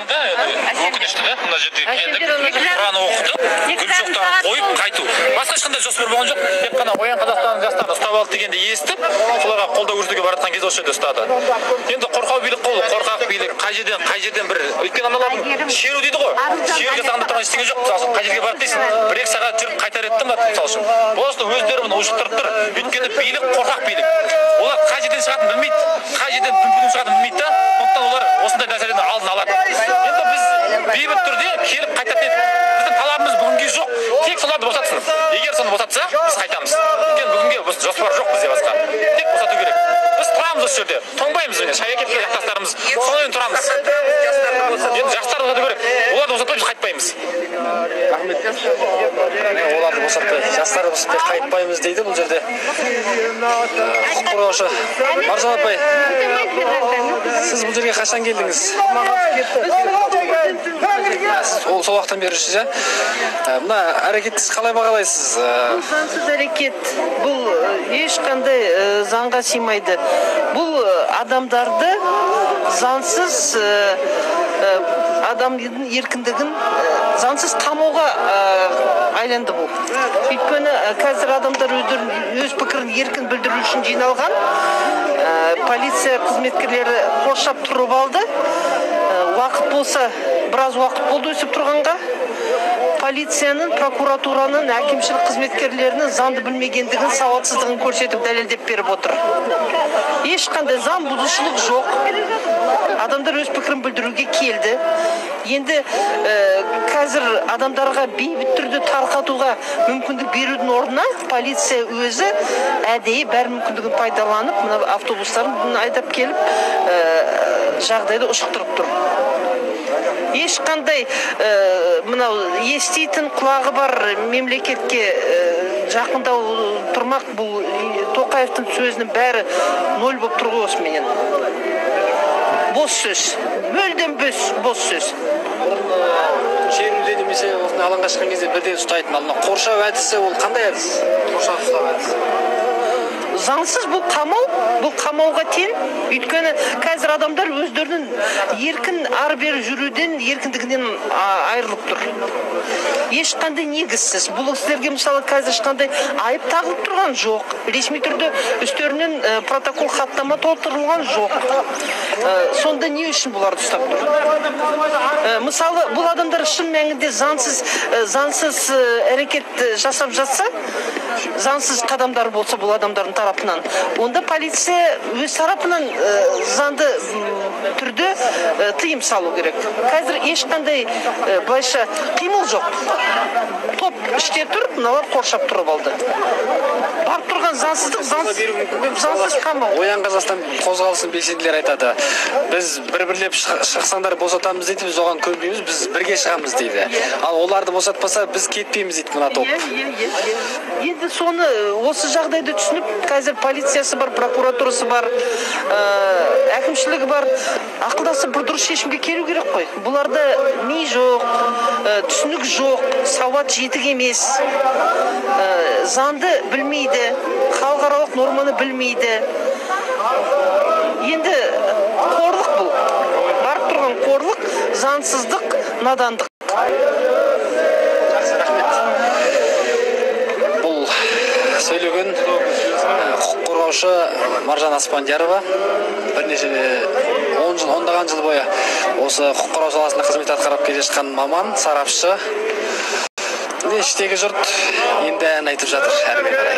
Өкінішті да, мына жерде келдік, Құран оқыды, гүл шоқтарын қойып қайту. Басқа ешқандай жоспар болған жоқ. Тек қана Оян Қазақстанның жастарын ұстап алды дегенде естіп, соларға қолдау көрсетуге баратқан кезде осы жерде ұстады. Енді қорқау билік қол, қорқақ билік, қай жерден бір өйткені аналардың шеру дейді ғой. Шеруге сағында тұрған ештеңе жоқ. Мысалы, қай жерге барып дейсің, 1-2 сағат жүріп қайтар еттім ба, мысалы үшін. Просто өздерін ушықтырып тұр. Өйткені билік қорқақ билік. Олар қай жерден шығатынын білмейді, қай жерден дүмпудің шығатынын білмейді да. Сондықтан олар осындай нәрселердің алдын алады. Енді біз бейбіт түрде келіп қайтатын едік. Біздің талабымыз бүгінге жоқ. Тек соларды босатсын. Егер соны босатса, біз қайтамыз. Өйткені бүгінге жоспар жоқ бізде басқа. Тек босату керек. Біз тұрамыз осы жерде. Тоңбаймыз міне. Шай әкеліп жақтастарымыз. Сонымен тұрамыз. Енді жастарды босату керек. Оларды босатпай біз қайтпаймыз. Рахмет. Оларды босатпай, жастарды босатпай қайтпаймыз дейді бұл жерде. Құқық қорғаушы Маржан апай, сіз бұл жерге қашан келдіңіз? Сол уақыттан бері жүрсіз, ja? Мына әрекетті қалай бағалайсыз? Бұл заңсыз әрекет. Бұл ешқандай заңға сыймайды. Бұл адамдарды заңсыз адамның еркіндігін заңсыз қамауға айланды бұл. Өйткені қазір адамдар өз пікірін еркін білдіру үшін жиналған. Полиция қызметкерлері қоршап тұрып алды. Уақыт болса, біраз уақыт болды өсіп тұрғанға. Полицияның, прокуратураның, әкімшілік қызметкерлерінің заңды білмегендігін, сауатсыздығын көрсетіп дәлелдеп беріп отыр. Ешқандай заң бұзушылық жоқ. Адамдар өз пікірін білдіруге келді. Енді қазір адамдарға бейбіт түрде тарқатуға мүмкіндік берудің орнына полиция өзі әдейі бәр мүмкіндігін пайдаланып, мына автобустарын айдап келіп, жағдайды ушықтырып тұр. Ешқандай мынау еститін құлағы бар мемлекетке жақындау тұрмақ. Бұл Тоқаевтың сөзінің бәрі нөл болып тұрғы осыменен. Бос сөз. Мөлден бос сөз. Шеруде немесе осыны алаңға шыққан кезде бірден ұстайтын. Қоршау әдісі ол қандай әдіс? Қоршау ұстау әдісі. Заңсыз бұл қамау, бұл қамауға тең. Өйткені қазір адамдар өздерінің еркін ары-бері жүруден, еркіндігінен айырылып тұр. Ешқандай негізсіз. Бұл кісілерге мысалы қазір ешқандай айып тағылып тұрған жоқ. Ресми түрде үстерінен протокол хаттама толтырылған жоқ. Сонда не үшін бұларды ұстап тұр? Мысалы, бұл адамдар шын мәнінде заңсыз әрекет жасап жатса, заңсыз қадамдар болса бұл адамдардың тарапынан, онда полиция өз тарапынан заңды түрде тыйым салу керек. Қазір ешқандай былайша қимыл жоқ. Топ іште тұр, мыналар қоршап тұрып алды. Барып тұрған заңсыздық, заңсыз қамау. Оян Қазақстан қозғалысын белсенділер айтады. Біз бір-бірлеп шықсаңдар босатамыз дейді, біз оған көнбейміз, біз бірге шығамыз дейді. Ал оларды босатпаса, біз кетпейміз дейді мына топ. Енді соны осы жағдайды түсініп, қазір полициясы бар, прокуратурасы бар, әкімшілігі бар, ақылдасып бір дұрыс шешімге келу керек қой. Бұларда ми жоқ, түсінік жоқ, сауат жетік емес, заңды білмейді, халықаралық норманы білмейді. Енді қорлық бұл. Барып тұрған қорлық, заңсыздық, надандық. Бұл сөйлеген құқық қорғаушы Маржан Аспандиярова бірнеше ондаған жыл бойы осы құқық қорғау саласында қызмет атқарып келе жатқан маман, сарапшы. Іштегі жұрт енді ән айтып жатыр әрмен қарай.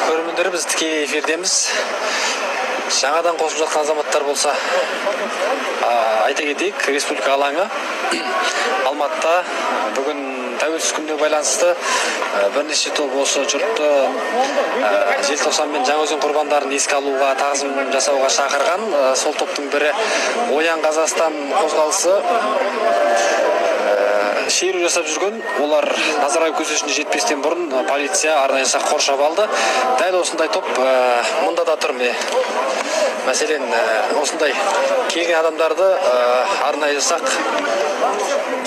көрермендер, біз тікелей эфирдеміз. Жаңадан қосылып жатқан азаматтар болса, айта кетейік, республика алаңы Алматыда бүгін тәуелсіз күніне байланысты бірнеше топ осы жұртты желтоқсан мен Жаңаөзен құрбандарын еске алуға, тағзым жасауға шақырған. Сол топтың бірі Оян Қазақстан қозғалысы шеру жасап жүрген. Олар Назарбаев көшесіне жетпестен бұрын полиция арнайы жасақ қоршап алды. Дәл осындай топ мұнда да тұр. Мәселен, осындай келген адамдарды арнайы жасақ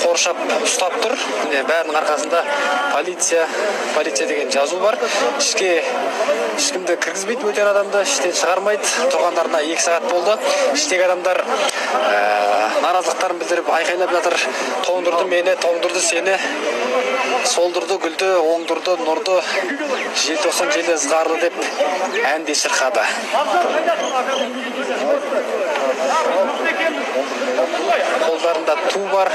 қоршап ұстап тұр. Бәрінің арқасында полиция деген жазу бар. Ешкімді кіргізбейді, өтен адамды іштен шығармайды. Тұрғандарына 2 сағат болды. Іштегі адамдар наразылықтарын білдіріп айқайлап жатыр. Тоңдырды мені, тоңдырды сені, солдырды гүлді, оңдырды нұрды, желтоқсан желі ызғарлы деп әнде шырқады. Қолдарында ту бар.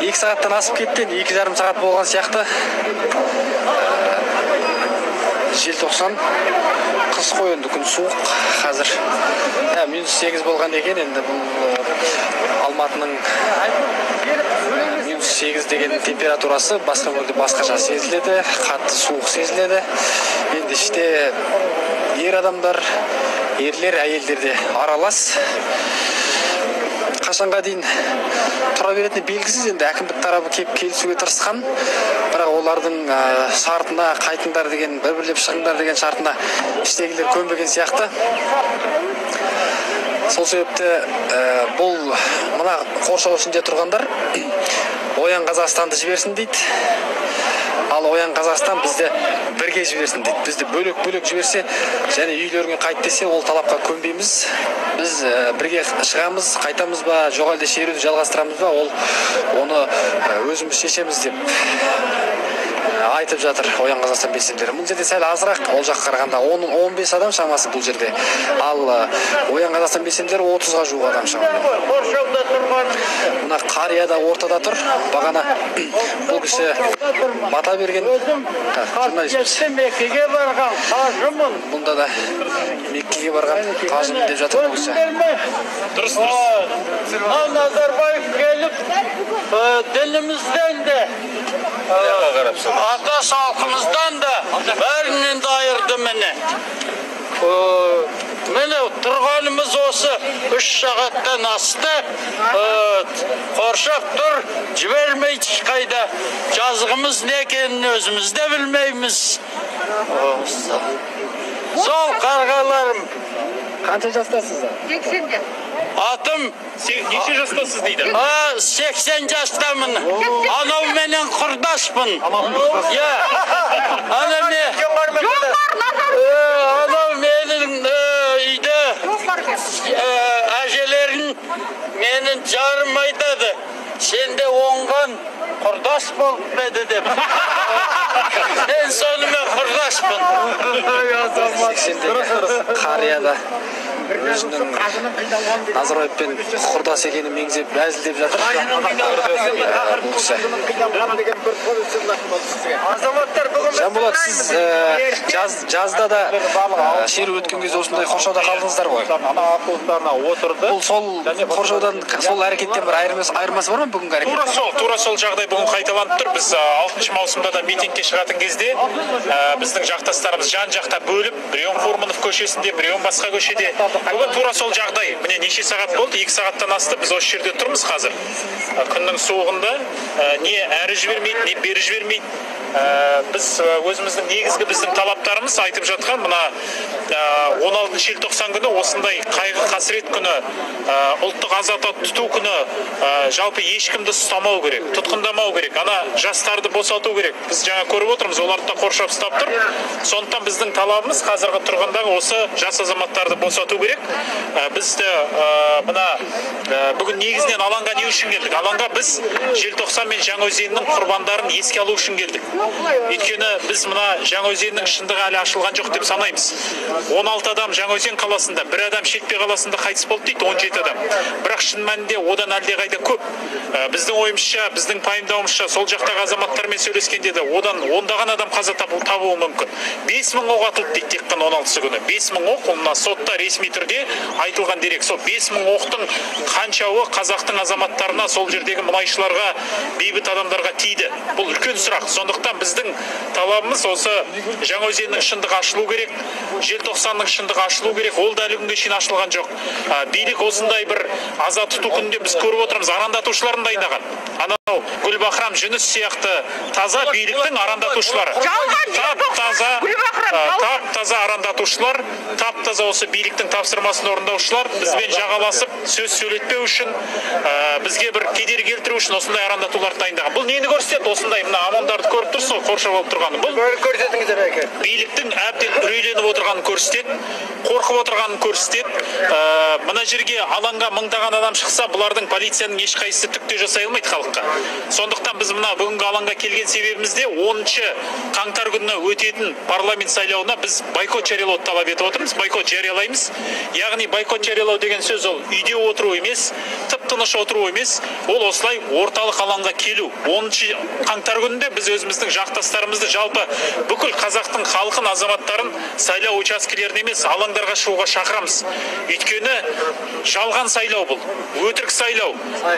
2 сағаттан асып кетті, 2,5 сағат болған сияқты. Желтоқсан қыс қой, енді күн суық қазір. -8 болған екен, енді бұл Алматының -8 деген температурасы басқа көрде басқаша сезіледі, қатты суық сезіледі. Енді іште ер адамдар, ерлер, әйелдерде аралас. Қашанға дейін тұра беретіні белгісіз. Енді әкімдік тарабы келісуге тырысқан, бірақ олардың шартына қайтыңдар деген, бір-бірлеп шығыңдар деген шартына іштегілер көнбеген сияқты. Сол себепті бұл мына қоршау ішінде тұрғандар Оян Қазақстанды жіберсін дейді. Ал Оян Қазақстан бізді бірге жіберсін дейді. Бізді бөлек жіберсе және үйлеріңе қайт десе, ол талапқа көнбейміз. Біз бірге шығамыз, қайтамыз ба, жоқ әлде шеруді жалғастырамыз ба, оны өзіміз шешеміз деп айтып жатыр Оян Қазақстан белсенділері. Бұл жерде сәл азырақ, ол жаққа қарағанда 10-15 адам шамасы бұл жерде. Ал Оян Қазақстан белсенділері 30-ға жуық адам шамасы. Мына қария да ортада тұр. Бағана бұл кісі бата берген журналист. Меккеге барған қажымын. Бұнда да Меккеге барған қажымын деп жатыр бұл кісі. Дұрыс. Назарбаев келіп, дінімізден де, ата салқымыздан да бәрінен де айырды мені. Мені тұрғанымыз осы 3 сағаттан асты, қоршап тұр, жібермейді ешқайда. Жазғымыз не екенін өзіміз де білмейміз. Сол қарғаларым. Қанша жастасыздар? 80-де. Атым Неше жастасыз дейді? 80 жастамын. Анау менен құрдаспын. Анау менің үйде әжелерін менің жарым айтады. Сенде оңған құрдас болып беді деп. Мен сонымен құрдаспын. 80-дегі қарияда өзінің Назарбаевпен құрдас екенін меңзеп әзілдеп жатыр. Бұл кісі. Жанболат, сіз жазда да шеру өткен кезде осындай қоршауда қалдыңыздар ғой. Бұл сол қоршаудан, сол әрекеттен бір айырмасы бар ма бүгінгі әрекет? Тура сол жағдай бүгін қайталанып тұр. Біз 6 маусымда да митингке шығатын кезде біздің жақтастарымыз жан-жақта бөліп, біреуін Фурманов көшесінде, біреуін басқа көшеде. Бүгін тура сол жағдай. Міне неше сағат болды? 2 сағаттан асты. Біз осы жерде тұрмыз қазір. Күннің суығында не әрі жібермейді, не бері жібермейді. Біз өзіміздің негізгі біздің талаптарымыз айтып жатқан мына 16 желтоқсан күні осындай қайғы қасірет күні, ұлттық аза тұту күні жалпы ешкімді ұстамау керек, тұтқындамау керек. Ана жастарды босату керек. Біз жаңа көріп отырмыз, оларды да қоршап ұстап тұр. Сондықтан Сондықтан біздің талабымыз қазіргі тұрғандағы осы жас азаматтарды босату керек. Бізді мына бүгін негізінен алаңға не үшін келдік? Алаңға біз желтоқсан мен Жаңаөзеннің құрбандарын еске алу үшін келдік. Өйткені біз мына Жаңаөзеннің шындығы әлі ашылған жоқ деп санаймыз. 16 адам Жаңаөзен қаласында, бір адам Шетпе қаласында қайтыс болды дейді, 17 адам. Бірақ шын мәнінде одан әлдеқайда көп. Біздің ойымызша, біздің пайымдауымызша, сол жақтағы азаматтармен сөйлескенде де одан ондаған адам қаза табуы мүмкін. 5000 оқ атылды дейді тек қана 16 күні. 5000 оқ, ол сотта ресми түрде айтылған дерек. Сол 5000 оқтың қаншауы қазақтың азаматтарына, сол жердегі мұнайшыларға, бейбіт адамдарға тиді? Бұл үлкен сұрақ. Сондықтан біздің талабымыз осы Жаңаөзеннің шындығы ашылу керек, желтоқсанның шындығы ашылу керек. Ол да әлі күнге шейін ашылған жоқ. Билік осындай бір аза тұту күнінде біз көріп отырмыз, арандатушыларын дайындаған. Анау Гүлбахрам Жүніс сияқты таза биліктің арандатушылары. Тап-таза арандатушылар, тап-таза осы биліктің тапсырмасын орындаушылар бізбен жағаласып, сөз сөйлетпеу үшін, бізге бір кедергі келтіру үшін осындай арандатуларды дайындаған. Бұл нені көрсетеді? Осындай мына амандарды көріп тұрсыз ғой, қоршап алып тұрғаны. Бұл биліктің әбден үрейленіп отырғанын көрсетеді, қорқып отырғанын көрсетеді. Мына жерге алаңға мыңдаған адам шықса, бұлардың полицияның ешқайсысы түк те жасай алмайды халыққа. Сондықтан біз мына бүгінгі алаңға келген себебімізде 10-шы қаңтар күні өтетін парламент сайлауына біз бойкот жариялауды талап етіп отырмыз. Бойкот жариялаймыз. Яғни бойкот жариялау деген сөз ол үйде отыру емес, тып-тыныш отыру емес, ол осылай орталық алаңға келу. 10-шы қаңтар күнінде біз өзіміздің жақтастарымызды, жалпы бүкіл қазақтың халқын, азаматтарын сайлау учаскелеріне емес, алаңдарға шығуға шақырамыз. Өйткені жалған сайлау бұл, өтірік сайлау.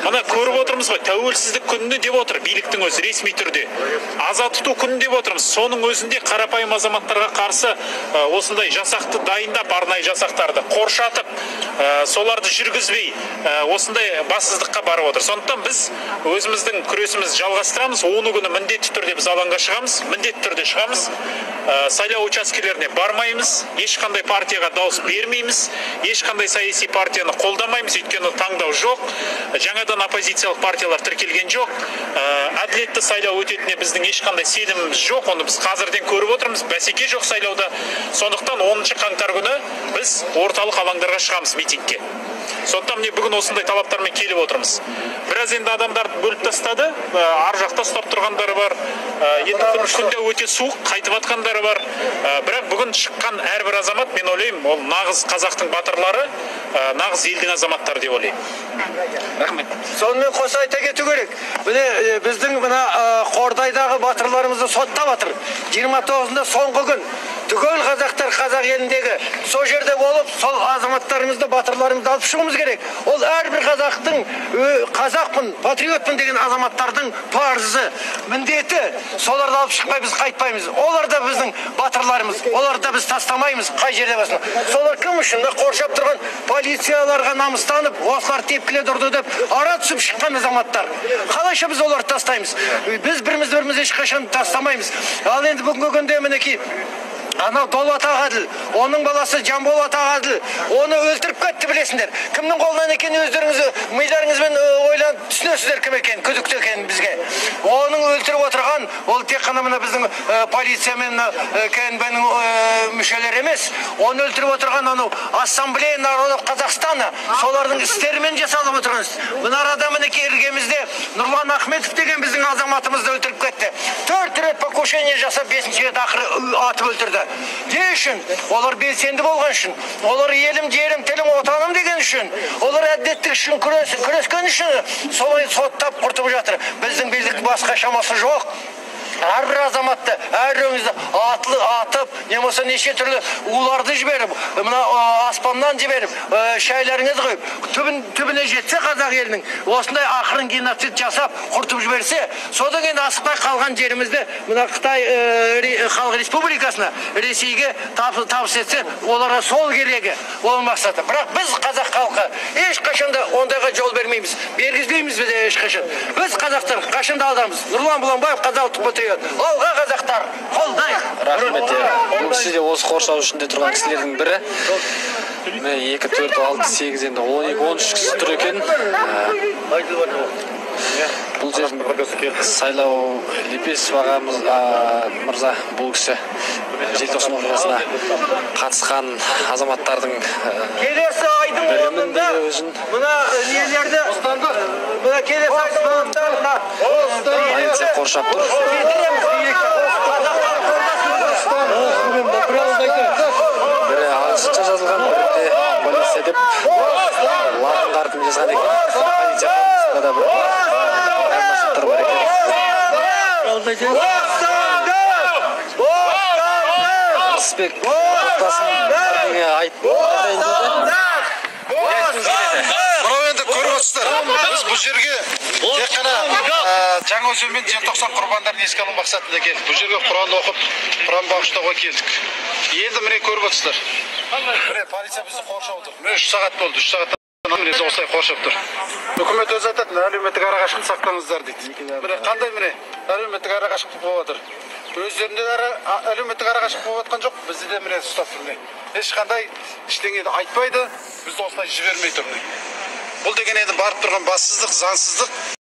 Мына көріп отырмыз ғой, тәуелсіздік күніне деп отыр биліктің өзі ресми түрде. Аза тұту күні деп отырмыз. Соның өзінде қарапайым азаматтарға қарсы осындай жасақты дайындап, арнайы жасақтарды қоршатып, соларды жүргізбей осындай бассыздыққа барып отыр. Сондықтан біз өзіміздің күресімізді жалғастырамыз. 10 күні міндетті түрде біз алаңға шығамыз, міндетті түрде шығамыз. Сайлау учаскелеріне бармаймыз, ешқандай партияға дауыс бермейміз, ешқандай саяси партияны қолдамаймыз, өйткені таңдау жоқ, жаңадан оппозициялық партиялар тіркелген жоқ, әділетті сайлау өтетініне біздің ешқандай сеніміміз жоқ, оны біз қазірден көріп отырмыз, бәсеке жоқ сайлауда. Сондықтан 10-шы қаңтар күні біз орталық алаңдарға шығамыз митингке. Сондықтан міне бүгін осындай талаптармен келіп отырмыз. Біраз енді адамдарды бөліп тастады, ар жақта ұстап тұрғандары бар, енді күнде өте суық қайтып атқандары бар. Бірақ бүгін шыққан әрбір азамат, мен ойлаймын, ол нағыз қазақтың батырлары, нағыз елдің азаматтары деп ойлаймын. Рахмет. Сонымен қоса айта кету керек. Міне біздің мына Қордайдағы батырларымызды соттап жатыр. 29-ында соңғы күн. Түгел қазақтар қазақ еліндегі сол жерде болып, сол азаматтарымызды, батырларымызды алып шығуымыз керек. Ол әрбір қазақтың қазақпын, патриотпын деген азаматтардың парызы, міндеті. Соларды алып шықпай біз қайтпаймыз. Олар да біздің батырларымыз, оларды да біз тастамаймыз қай жерде болсын. Солар кім үшін? Қоршап тұрған полицияларға намыстанып, осылар тепкіледі ұрды деп ара түсіп шыққан азаматтар. Қалайша біз оларды тастаймыз? Біз бірімізді ешқашан тастамаймыз. Ал енді бүгінгі күнде мінекей анау Долат Ағаділ, оның баласы Жанболат Ағаділ, оны өлтіріп кетті білесіңдер. Кімнің қолынан екенін өздеріңіз мидарыңызбен ойланып түсінесіздер кім екен, күдікті екен бізге. Оның өлтіріп отырған, ол тек қана мына біздің полиция мен КНБ-нің мүшелері емес. Оны өлтіріп отырған анау Ассамблея народов Қазақстана, солардың істерімен жасалып отырған. Мына арада мінекей іргемізде Нұрлан Ахметов деген біздің азаматымызды өлтіріп кетті. 4 рет покушение жасап, 5-ші рет ақыры атып өлтірді. Не үшін? Олар белсенді болған үшін. Олар елім, жерім, тілім, отаным деген үшін. Олар әділеттік үшін күрескен үшін солай соттап құртып жатыр. Біздің билік басқа шамасы жоқ. Әрбір азаматты, әрбіріңізді атып, немесе неше түрлі уларды жіберіп, мына аспаннан жіберіп, шайларыңыз қойып, түбіне жетсе қазақ елінің, осындай ақырын геноцид жасап, құртып жіберсе, содан кейін асықпай қалған жерімізді, мына Қытай Халық Республикасына, Ресейге табыс етсе, оларға сол керегі, ол мақсаты. Бірақ біз қазақ халқы ешқашанда ондайға жол бермейміз, бергізбейміз біз ешқашан. Біз қазақтар қашанда алдамыз. Нұрлан Бұланбаев, қазақ патриот. Алға қазақтар, қолдайық. Рахмет. Бұл кісі де осы қоршау ішінде тұрған кісілердің бірі. 2, 4, 6, 8, енді 12, 13 кісі тұр екен. бұл жердің сайлау Лепесов ағамыз мырза бұл кісі желтоқсан оқиғасына қатысқан азаматтардың келесі айдың орнында мына нелерді мына келесі айдың орнында мына полиция қоршап тұр. Бірі ағылшынша жазылған, бірі де полиция деп латын қарпін жазған екен. Полиция қоршасында да бір айырмашылықтар бар екен. Рысбек отбасын бірдеңе айтайын деді. Мынау енді көріп отырсыздар. Біз бұл жерге тек қана Жаңаөзен мен желтоқсан құрбандарын еске алу мақсатында келдік. Бұл жерге Құран оқып, Құран бағыштауға келдік. Енді міне көріп отырсыздар. Міне полиция бізді қоршап отыр. Міне 3 сағат болды. 3 сағаттан міне осылай қоршап тұр. Үкімет өзі айтады, әлеуметтік арақашықтық сақтаңыздар дейді. Міне қандай міне әлеуметтік арақашықтық болып отыр. Өздерінде әлеуметтік арақашықтық болып жатқан жоқ. Бізді де міне ұстап тұр. Ешқандай ештеңені айтпайды. Бізді осылай жібермей тұр. Бұл деген енді барып тұрған бассыздық, заңсыздық.